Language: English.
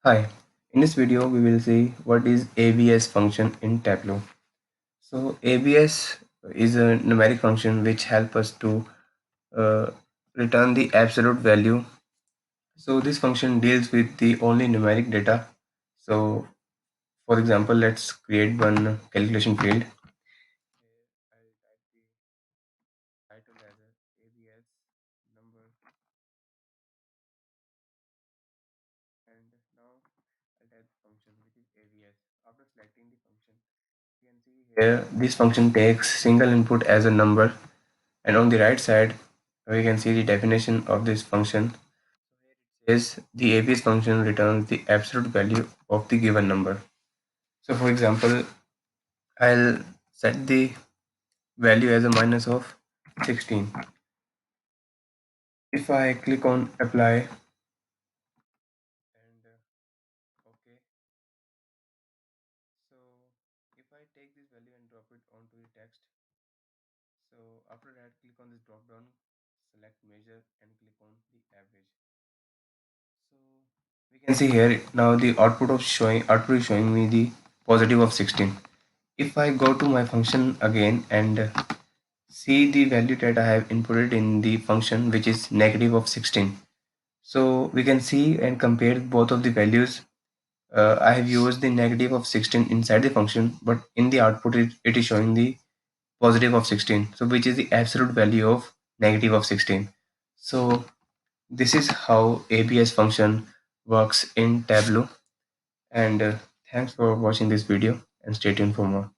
Hi, in this video we will see what is ABS function in Tableau. So ABS is a numeric function which help us to uh, return the absolute value. So this function deals with the only numeric data. So for example, let's create one calculation field. I'll type the title as a ABS number, and now I'll type the function which is ABS. After selecting the function, you can see here this function takes single input as a number, and on the right side we can see the definition of this function. Here it says the ABS function returns the absolute value of the given number. So for example, I'll set the value as a minus of 16. If I click on apply and okay, so if I take this value and drop it onto the text, so after that click on this drop down, select measure and click on the average. So we can see here now the output is showing me the positive of 16. If I go to my function again and see the value that I have inputted in the function, which is negative of 16. So we can see and compare both of the values. I have used the negative of 16 inside the function, but in the output it is showing the positive of 16. So which is the absolute value of negative of 16. So this is how ABS function works in Tableau. And thanks for watching this video and stay tuned for more.